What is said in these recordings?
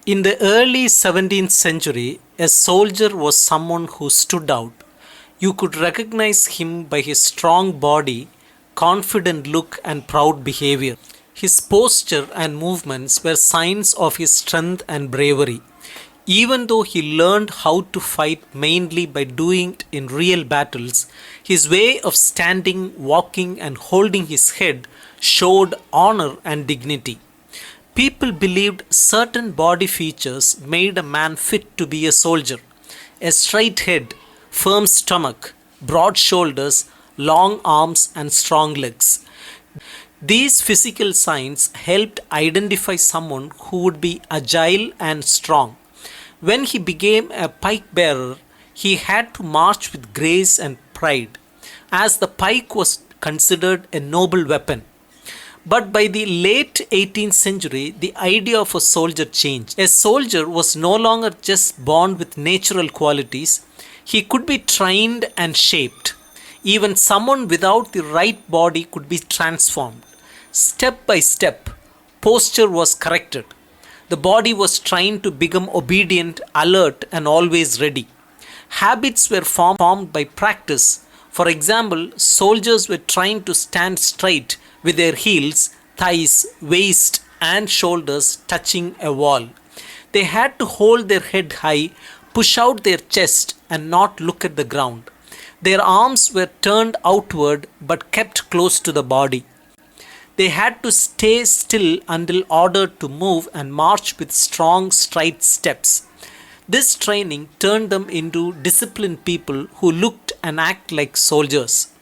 In the early 17th century, a soldier was someone who stood out. You could recognize him by his strong body, confident look, and proud behavior. His posture and movements were signs of his strength and bravery. Even though he learned how to fight mainly by doing it in real battles, his way of standing, walking, and holding his head showed honor and dignity. People believed certain body features made a man fit to be a soldier. A straight head, firm stomach, broad shoulders, long arms, and strong legs. These physical signs helped identify someone who would be agile and strong. When he became a pike bearer, he had to march with grace and pride, as the pike was considered a noble weapon. But by the late 18th century, the idea of a soldier changed. A soldier was no longer just born with natural qualities, he could be trained and shaped. Even someone without the right body could be transformed. Step by step, posture was corrected. The body was trained to become obedient, alert, and always ready. Habits were formed by practice. For example, soldiers were trained to stand straight with their heels, thighs, waist, and shoulders touching a wall. They had to hold their head high, push out their chest, and not look at the ground. Their arms were turned outward but kept close to the body. They had to stay still until ordered to move and march with strong straight steps. This training turned them into disciplined people who looked and acted like soldiers.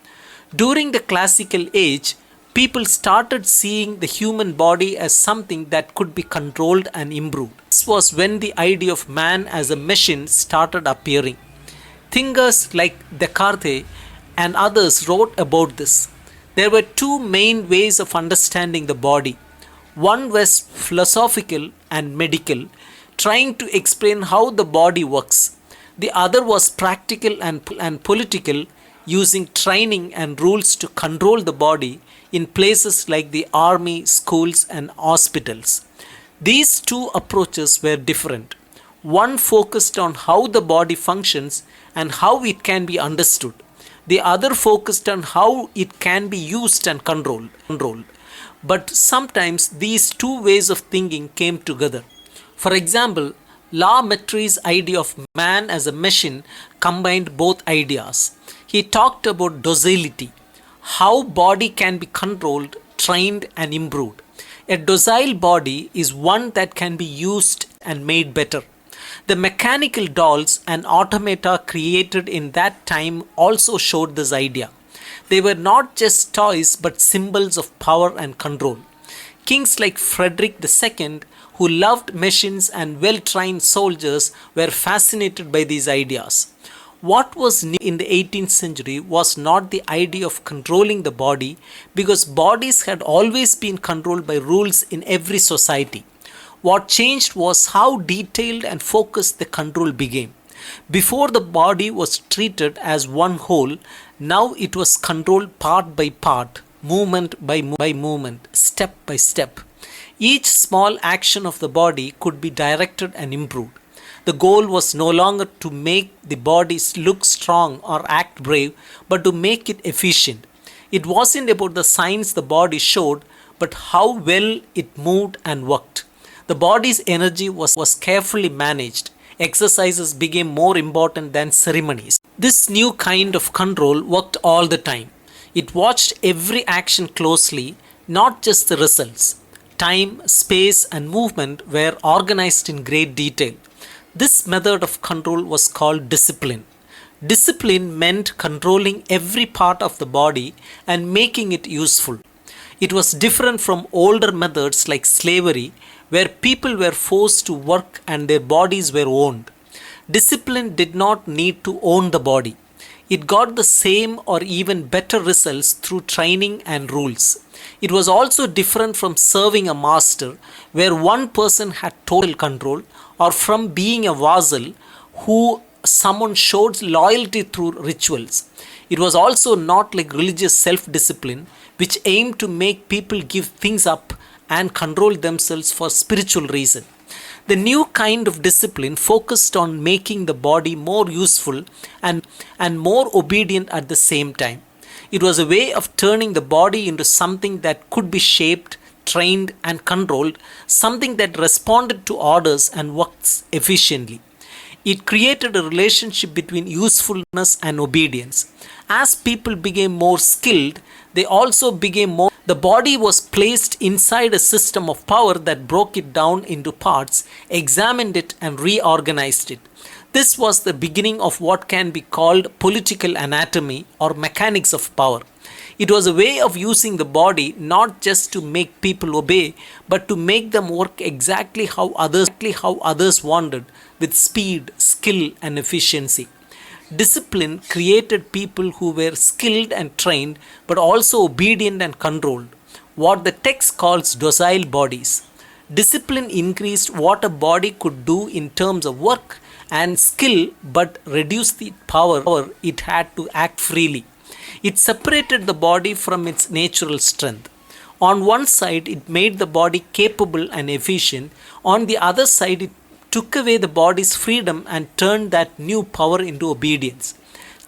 During the classical age, people started seeing the human body as something that could be controlled and improved. This was when the idea of man as a machine started appearing. Thinkers like Descartes and others wrote about this. There were two main ways of understanding the body. One was philosophical and medical, trying to explain how the body works. The other was practical and political, using training and rules to control the body in places like the army, schools, and hospitals. These two approaches were different. One focused on how the body functions and how it can be understood. The other focused on how it can be used and controlled. But sometimes these two ways of thinking came together. For example, La Mettrie's idea of man as a machine combined both ideas. He talked about docility, how body can be controlled, trained, and improved. A docile body is one that can be used and made better. The mechanical dolls and automata created in that time also showed this idea. They were not just toys but symbols of power and control. Kings like Frederick II, who loved machines and well trained soldiers, were fascinated by these ideas. What was new in the 18th century was not the idea of controlling the body, because bodies had always been controlled by rules in every society. What changed was how detailed and focused the control became. Before, the body was treated as one whole. Now it was controlled part by part, movement by movement, step by step. Each small action of the body could be directed and improved. The goal was no longer to make the body look strong or act brave, but to make it efficient. It wasn't about the signs the body showed, but how well it moved and worked. The body's energy was carefully managed. Exercises became more important than ceremonies. This new kind of control worked all the time. It watched every action closely, not just the results. Time, space, and movement were organized in great detail. This method of control was called discipline. Discipline meant controlling every part of the body and making it useful. It was different from older methods like slavery, where people were forced to work and their bodies were owned. Discipline did not need to own the body. It got the same or even better results through training and rules. It was also different from serving a master, where one person had total control, or from being a vassal who someone showed loyalty through rituals. It was also not like religious self-discipline, which aimed to make people give things up and control themselves for spiritual reason. The new kind of discipline focused on making the body more useful and more obedient at the same time. It was a way of turning the body into something that could be shaped, trained, and controlled, something that responded to orders and works efficiently. It created a relationship between usefulness and obedience. As people became more skilled, they also became more. The body was placed inside a system of power that broke it down into parts, examined it, and reorganized it. This was the beginning of what can be called political anatomy or mechanics of power. It was a way of using the body not just to make people obey, but to make them work exactly how others wanted, with speed, skill, and efficiency. Discipline created people who were skilled and trained, but also obedient and controlled, what the text calls docile bodies. Discipline increased what a body could do in terms of work and skill, but reduced the power it had to act freely. It separated the body from its natural strength. On one side, it made the body capable and efficient. On the other side, it took away the body's freedom and turned that new power into obedience.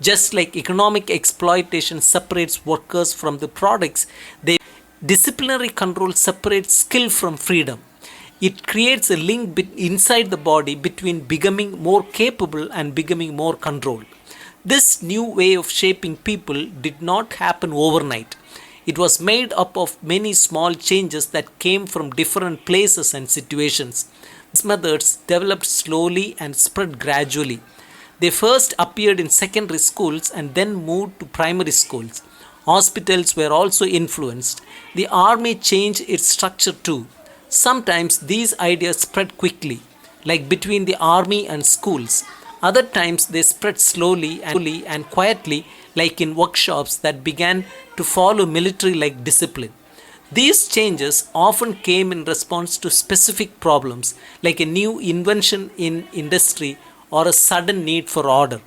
Just like economic exploitation separates workers from the products, disciplinary control separates skill from freedom. It creates a link inside the body between becoming more capable and becoming more controlled. This new way of shaping people did not happen overnight. It was made up of many small changes that came from different places and situations. These methods developed slowly and spread gradually. They first appeared in secondary schools and then moved to primary schools. Hospitals were also influenced. The army changed its structure too. Sometimes these ideas spread quickly, like between the army and schools. Other times they spread slowly and quietly, like in workshops that began to follow military like discipline. These changes often came in response to specific problems, like a new invention in industry or a sudden need for order.